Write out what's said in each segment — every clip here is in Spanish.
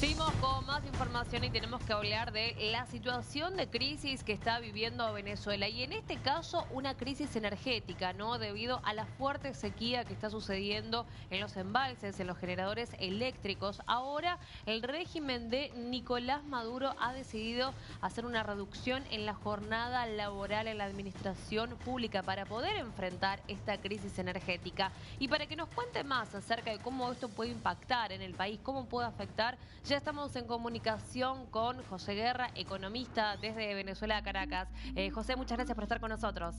Seguimos con más información y tenemos que hablar de la situación de crisis que está viviendo Venezuela y en este caso una crisis energética, ¿no? Debido a la fuerte sequía que está sucediendo en los embalses, en los generadores eléctricos. Ahora el régimen de Nicolás Maduro ha decidido hacer una reducción en la jornada laboral en la administración pública para poder enfrentar esta crisis energética. Y para que nos cuente más acerca de cómo esto puede impactar en el país, cómo puede afectar, ya estamos en comunicación con José Guerra, economista desde Venezuela a Caracas. José, muchas gracias por estar con nosotros.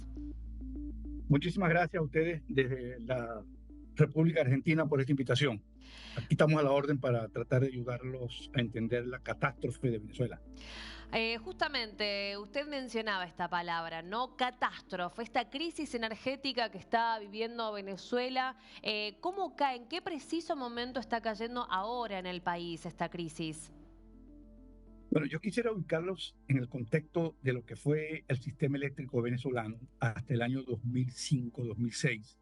Muchísimas gracias a ustedes desde la República Argentina por esta invitación. Aquí estamos a la orden para tratar de ayudarlos a entender la catástrofe de Venezuela. Justamente, usted mencionaba esta palabra, ¿no? Catástrofe, esta crisis energética que está viviendo Venezuela. ¿Cómo cae? ¿En qué preciso momento está cayendo ahora en el país esta crisis? Bueno, yo quisiera ubicarlos en el contexto de lo que fue el sistema eléctrico venezolano hasta el año 2005-2006,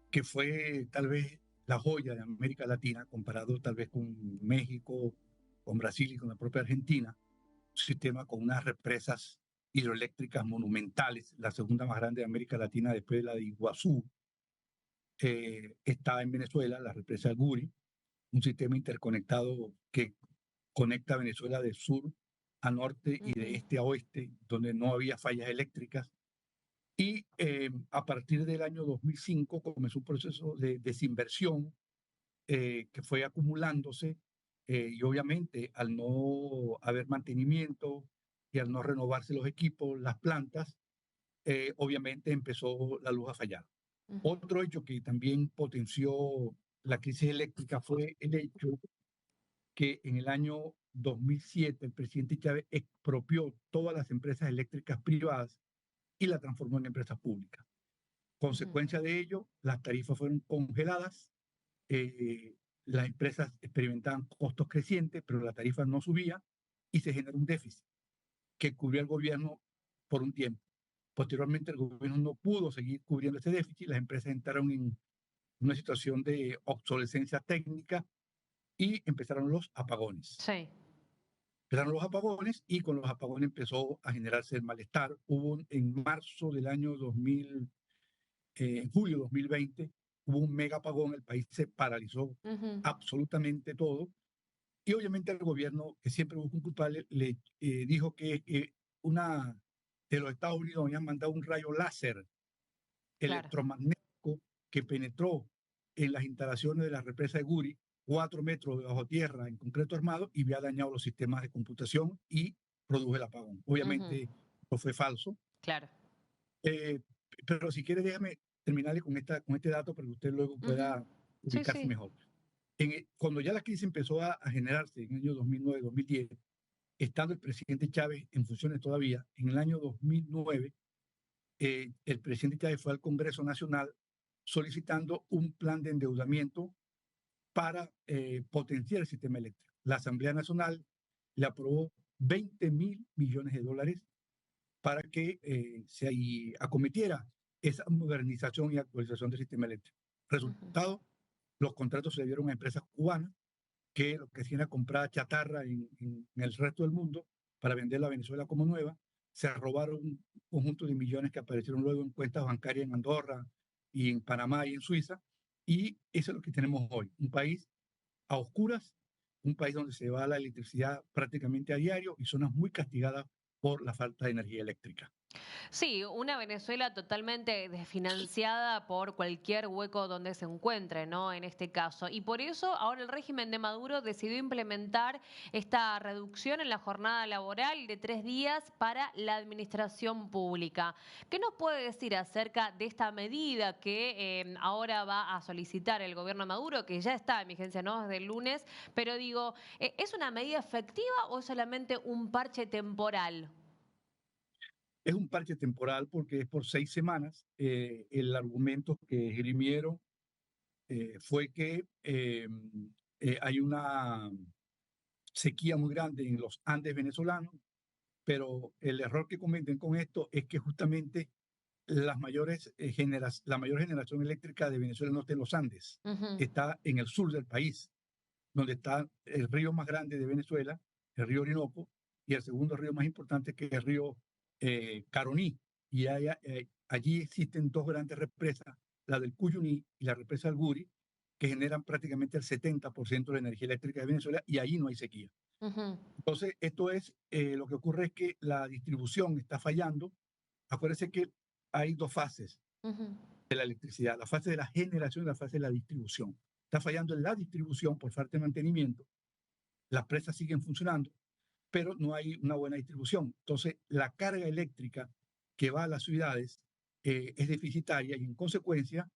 que fue tal vez la joya de América Latina, comparado tal vez con México, con Brasil y con la propia Argentina. Un sistema con unas represas hidroeléctricas monumentales, la segunda más grande de América Latina después de la de Iguazú. Está en Venezuela, la represa del Guri, un sistema interconectado que conecta Venezuela de sur a norte y de Ujú. este a oeste, donde no había fallas eléctricas. Y a partir del año 2005 comenzó un proceso de desinversión que fue acumulándose y obviamente al no haber mantenimiento y al no renovarse los equipos, las plantas, obviamente empezó la luz a fallar. Ujú. Otro hecho que también potenció la crisis eléctrica fue el hecho que en el año 2007 el presidente Chávez expropió todas las empresas eléctricas privadas y la transformó en empresas públicas. Ujú. Consecuencia de ello, las tarifas fueron congeladas, eh, las empresas experimentaban costos crecientes, pero la tarifa no subía y se generó un déficit que cubrió el gobierno por un tiempo. Posteriormente, el gobierno no pudo seguir cubriendo ese déficit, las empresas entraron en una situación de obsolescencia técnica y empezaron los apagones. Sí. Empezaron los apagones y con los apagones empezó a generarse el malestar. Hubo en marzo del año 2000, en julio de 2020, hubo un mega apagón, el país se paralizó Ujú. absolutamente todo y obviamente el gobierno, que siempre busca un culpable, le dijo que una de los Estados Unidos habían mandado un rayo láser Claro. electromagnético que penetró en las instalaciones de la represa de Guri, 4 metros bajo tierra en concreto armado, y había dañado los sistemas de computación y produjo el apagón. Ujú. Obviamente, eso fue falso. Claro. Eh, pero si quiere, déjame terminarle con este dato para que usted luego Ujú. pueda Sí, ubicarse sí. mejor. Cuando ya la crisis empezó a generarse en el año 2009-2010, estando el presidente Chávez en funciones todavía, en el año 2009 el presidente Chávez fue al Congreso Nacional solicitando un plan de endeudamiento para potenciar el sistema eléctrico. La Asamblea Nacional le aprobó 20.000 millones de dólares para que se acometiera esa modernización y actualización del sistema eléctrico. Ujú. Resultado, los contratos se dieron a empresas cubanas que lo que hacían era comprar chatarra en el resto del mundo para venderla a Venezuela como nueva. Se robaron un conjunto de millones que aparecieron luego en cuentas bancarias en Andorra y en Panamá y en Suiza. Y eso es lo que tenemos hoy, un país a oscuras, un país donde se va la electricidad prácticamente a diario y zonas muy castigadas por la falta de energía eléctrica. Sí, una Venezuela totalmente desfinanciada por cualquier hueco donde se encuentre, ¿no? En este caso. Y por eso ahora el régimen de Maduro decidió implementar esta reducción en la jornada laboral de 3 días para la administración pública. ¿Qué nos puede decir acerca de esta medida que ahora va a solicitar el gobierno de Maduro, que ya está en vigencia, ¿no? Desde el lunes, pero digo, ¿es una medida efectiva o es solamente un parche temporal? Es un parche temporal porque es por 6 semanas. El argumento que esgrimieron fue que hay una sequía muy grande en los Andes venezolanos, pero el error que cometen con esto es que justamente la mayor generación eléctrica de Venezuela no está en los Andes, Ujú. está en el sur del país. donde está el río más grande de Venezuela, el río Orinoco, y el segundo río más importante que es el río Caroní. Y allí existen dos grandes represas, la del Cuyuní y la represa del Guri, que generan prácticamente el 70% de la energía eléctrica de Venezuela y ahí no hay sequía. Ujú, Entonces, esto es, lo que ocurre es que la distribución está fallando. Acuérdense que hay dos fases ujú, de la electricidad, la fase de la generación y la fase de la distribución. Está fallando en la distribución por falta de mantenimiento, las presas siguen funcionando, pero no hay una buena distribución. Entonces, la carga eléctrica que va a las ciudades es deficitaria y en consecuencia,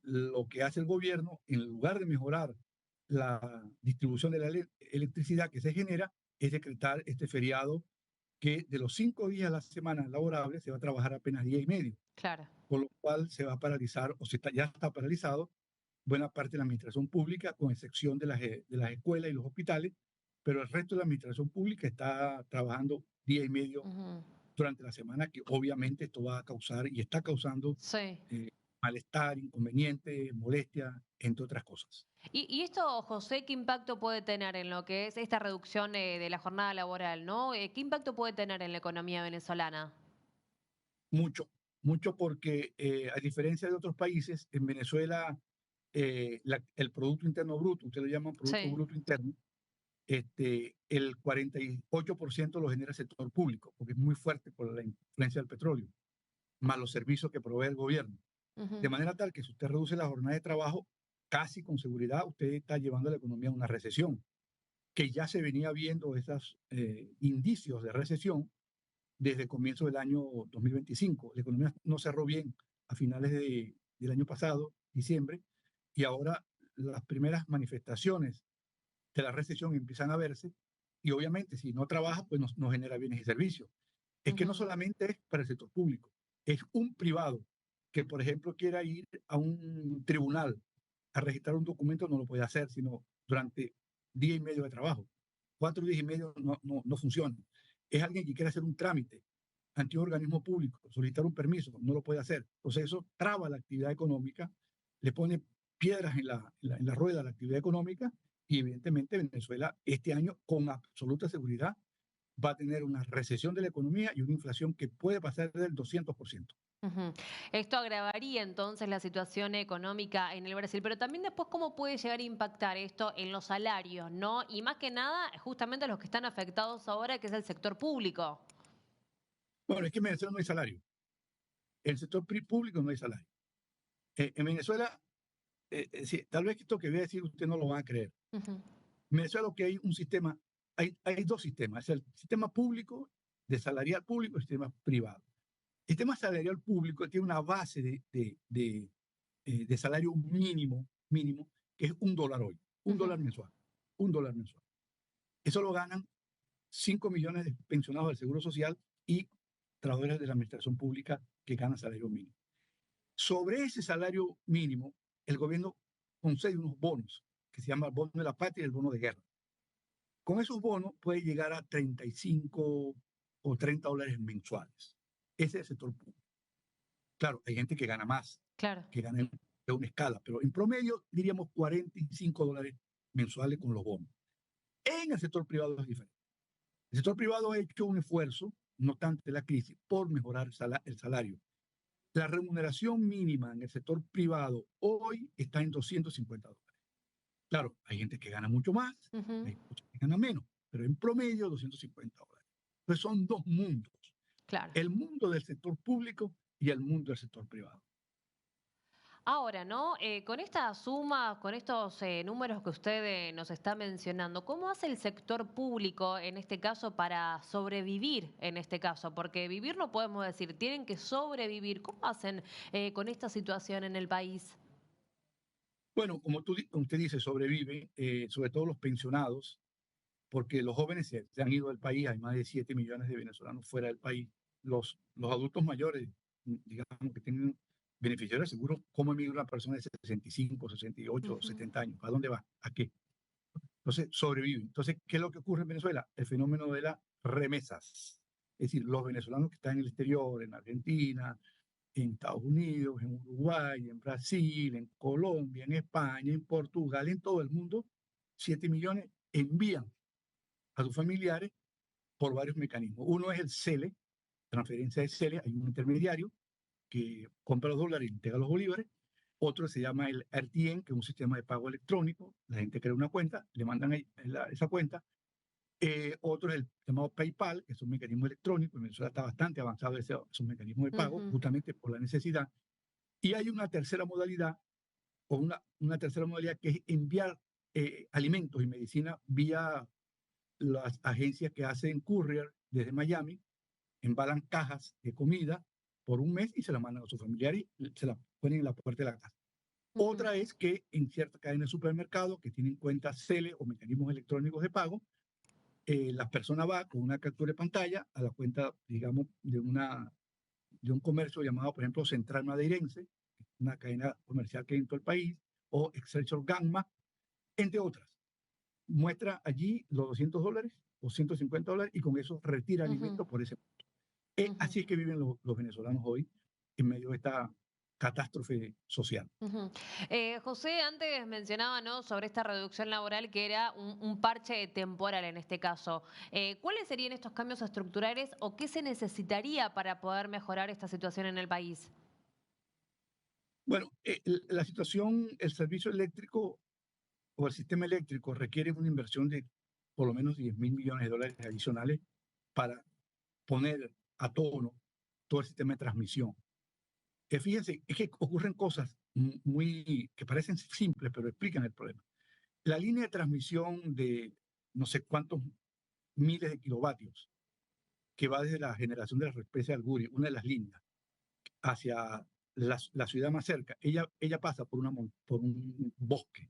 lo que hace el gobierno, en lugar de mejorar la distribución de la electricidad que se genera, es decretar este feriado que de los 5 días a la semana laborable se va a trabajar apenas día y medio, claro. con lo cual se va a paralizar o ya está paralizado buena parte de la administración pública, con excepción de las escuelas y los hospitales, pero el resto de la administración pública está trabajando día y medio Ujú, durante la semana, que obviamente esto va a causar y está causando sí. eh, malestar, inconveniente, molestia, entre otras cosas. Y esto, José, ¿qué impacto puede tener en lo que es esta reducción de la jornada laboral, ¿no? ¿Qué impacto puede tener en la economía venezolana? Mucho, mucho porque a diferencia de otros países, en Venezuela el Producto Interno Bruto, ustedes lo llaman Producto Sí. Bruto Interno, el 48% lo genera el sector público, porque es muy fuerte por la influencia del petróleo, más los servicios que provee el gobierno. De Ujú, manera tal que si usted reduce la jornada de trabajo, casi con seguridad usted está llevando a la economía a una recesión, que ya se venía viendo esos indicios de recesión desde el comienzo del año 2025. La economía no cerró bien a finales del año pasado, diciembre, y ahora las primeras manifestaciones de la recesión empiezan a verse y obviamente si no trabaja, pues no genera bienes y servicios. Es que no ujú, solamente es para el sector público, es un privado que, por ejemplo, quiera ir a un tribunal a registrar un documento, no lo puede hacer, sino durante día y medio de trabajo. 4 días y medio no funciona. Es alguien que quiere hacer un trámite ante un organismo público, solicitar un permiso, no lo puede hacer. Entonces eso traba la actividad económica, le pone piedras en la rueda a la actividad económica y evidentemente Venezuela este año con absoluta seguridad va a tener una recesión de la economía y una inflación que puede pasar del 200%. ujú. Esto agravaría entonces la situación económica en el Brasil, pero también después cómo puede llegar a impactar esto en los salarios, ¿no? Y más que nada, justamente los que están afectados ahora, que es el sector público. Bueno, es que en Venezuela no hay salario. En el sector público no hay salario. En Venezuela, sí, tal vez esto que voy a decir usted no lo va a creer. Ujú, En Venezuela lo que hay un sistema, hay dos sistemas, es el sistema público de salarial público y el sistema privado. El sistema salarial público tiene una base de salario mínimo, que es $1 hoy, un ujú, dólar mensual, $1 mensual. Eso lo ganan 5 millones de pensionados del Seguro Social y trabajadores de la administración pública que ganan salario mínimo. Sobre ese salario mínimo, el gobierno concede unos bonos que se llama el bono de la patria y el bono de guerra. Con esos bonos puede llegar a 35 o $30 mensuales. Ese es el sector público. Claro, hay gente que gana más, claro. que gana en una escala, pero en promedio diríamos $45 mensuales con los bonos. En el sector privado es diferente. El sector privado ha hecho un esfuerzo, no obstante la crisis, por mejorar el salario. La remuneración mínima en el sector privado hoy está en $250. Claro, hay gente que gana mucho más, Ujú, hay muchos que ganan menos, pero en promedio $250. Entonces son dos mundos, claro. el mundo del sector público y el mundo del sector privado. Ahora, ¿no? Con esta suma, con estos números que usted nos está mencionando, ¿cómo hace el sector público en este caso para sobrevivir en este caso? Porque vivir no podemos decir, tienen que sobrevivir. ¿Cómo hacen con esta situación en el país? Bueno, como usted dice, sobreviven, sobre todo los pensionados, porque los jóvenes se han ido del país, hay más de 7 millones de venezolanos fuera del país. Los adultos mayores, digamos, que tienen beneficiarios de seguro, ¿cómo emigra una persona de 65, 68, Ujú, 70 años? ¿A dónde va? ¿A qué? Entonces, sobreviven. Entonces, ¿qué es lo que ocurre en Venezuela? El fenómeno de las remesas. Es decir, los venezolanos que están en el exterior, en Argentina, en Estados Unidos, en Uruguay, en Brasil, en Colombia, en España, en Portugal, en todo el mundo, 7 millones, envían a sus familiares por varios mecanismos. Uno es el CELE, transferencia de CELE, hay un intermediario que compra los dólares y entrega los bolívares. Otro se llama el RTN, que es un sistema de pago electrónico. La gente crea una cuenta, le mandan esa cuenta. Otro es el llamado PayPal, que es un mecanismo electrónico. En Venezuela está bastante avanzado esos mecanismos de pago, justamente por la necesidad. Y hay una tercera modalidad, o una tercera modalidad que es enviar alimentos y medicina vía las agencias que hacen courier desde Miami, embalan cajas de comida por un mes y se la mandan a sus familiares y se la ponen en la puerta de la casa. Otra es que en ciertas cadenas de supermercados que tienen cuentas CELE o mecanismos electrónicos de pago, la persona va con una captura de pantalla a la cuenta, digamos, de un comercio llamado, por ejemplo, Central Madeirense, una cadena comercial que hay en todo el país, o Excelsior Gamma, entre otras. Muestra allí los $200 o $150 y con eso retira alimentos por ese punto. Así es que viven los venezolanos hoy en medio de esta catástrofe social. José, antes mencionaba, ¿no?, sobre esta reducción laboral que era un parche temporal en este caso. ¿Cuáles serían estos cambios estructurales o qué se necesitaría para poder mejorar esta situación en el país? Bueno, la situación, el servicio eléctrico o el sistema eléctrico requiere una inversión de por lo menos $10.000 millones adicionales para poner a tono todo el sistema de transmisión. Fíjense, es que ocurren cosas que parecen simples, pero explican el problema. La línea de transmisión de no sé cuántos miles de kilovatios que va desde la generación de la represa de Alguri, una de las líneas, hacia la ciudad más cerca, ella pasa por un bosque.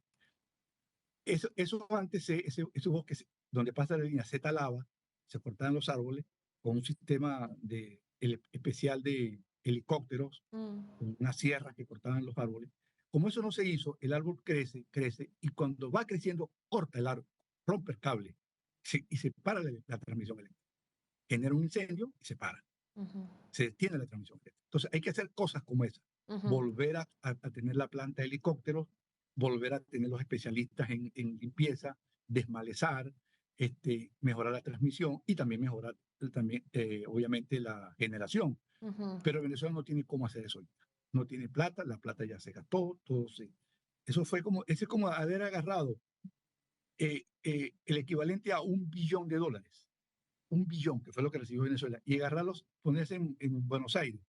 Eso antes, ese bosque donde pasa la línea se talaba, se cortaban los árboles con un sistema especial de helicópteros, con unas sierras que cortaban los árboles. Como eso no se hizo, el árbol crece, crece, y cuando va creciendo, corta el árbol, rompe el cable y se para la transmisión eléctrica. Genera un incendio y se para. Se detiene la transmisión eléctrica. Entonces hay que hacer cosas como esas. Volver a tener la planta de helicópteros, volver a tener los especialistas en limpieza, desmalezar, mejorar la transmisión y también mejorar obviamente la generación. Pero Venezuela no tiene cómo hacer eso. No tiene plata, la plata ya se gastó, eso fue como, ese es como haber agarrado el equivalente a $1 billón, $1 billón, que fue lo que recibió Venezuela, y agarrarlos, ponerse en Buenos Aires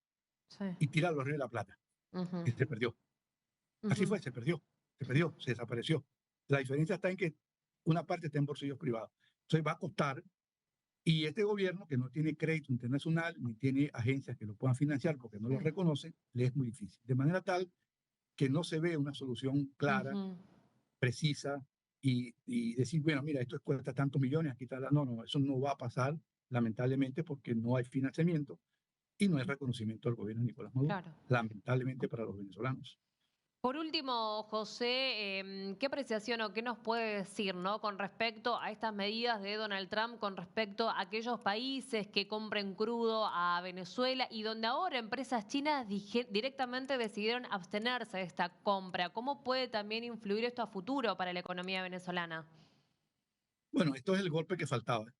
y tirarlos arriba de la plata, y se perdió. Así fue, se perdió, se desapareció. La diferencia está en que una parte está en bolsillos privados. Entonces va a costar, y este gobierno, que no tiene crédito internacional, ni tiene agencias que lo puedan financiar porque no lo reconocen, le es muy difícil. De manera tal que no se ve una solución clara, precisa, y decir, bueno, mira, esto cuesta tantos millones, aquí está no, eso no va a pasar, lamentablemente, porque no hay financiamiento y no hay reconocimiento del gobierno de Nicolás Maduro, Claro. lamentablemente para los venezolanos. Por último, José, ¿qué apreciación o qué nos puede decir, ¿no?, con respecto a estas medidas de Donald Trump, con respecto a aquellos países que compren crudo a Venezuela y donde ahora empresas chinas directamente decidieron abstenerse de esta compra? ¿Cómo puede también influir esto a futuro para la economía venezolana? Bueno, esto es el golpe que faltaba.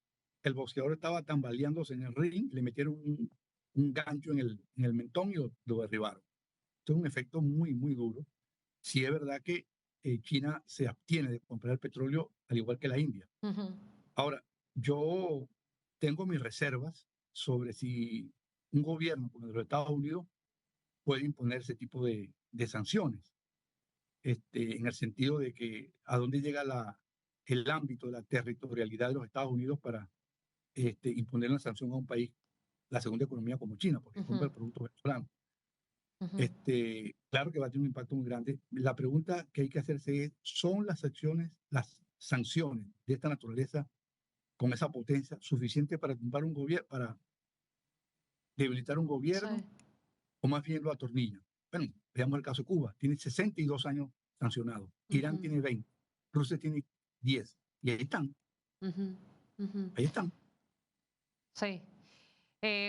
El boxeador estaba tambaleándose en el ring, le metieron un gancho en el mentón y lo derribaron. Esto es un efecto muy, muy duro. Si es verdad que China se abstiene de comprar el petróleo, al igual que la India. Ahora, yo tengo mis reservas sobre si un gobierno como el de los Estados Unidos puede imponer ese tipo de sanciones, en el sentido de que a dónde llega el ámbito de la territorialidad de los Estados Unidos para imponer una sanción a un país, la segunda economía como China, porque compra el producto venezolano. Claro que va a tener un impacto muy grande. La pregunta que hay que hacerse es, ¿son las sanciones de esta naturaleza con esa potencia suficiente para tumbar un gobierno, para debilitar un gobierno, Sí. o más bien lo atornillan? Bueno, veamos el caso de Cuba. Tiene 62 años sancionado. Irán tiene 20. Rusia tiene 10. Y ahí están. Ahí están. Sí.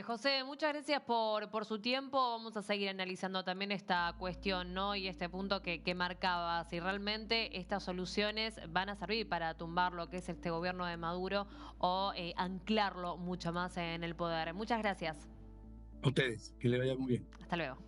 José, muchas gracias por su tiempo. Vamos a seguir analizando también esta cuestión, ¿no? Y este punto que marcaba, si realmente estas soluciones van a servir para tumbar lo que es este gobierno de Maduro o anclarlo mucho más en el poder. Muchas gracias. A ustedes, que le vaya muy bien. Hasta luego.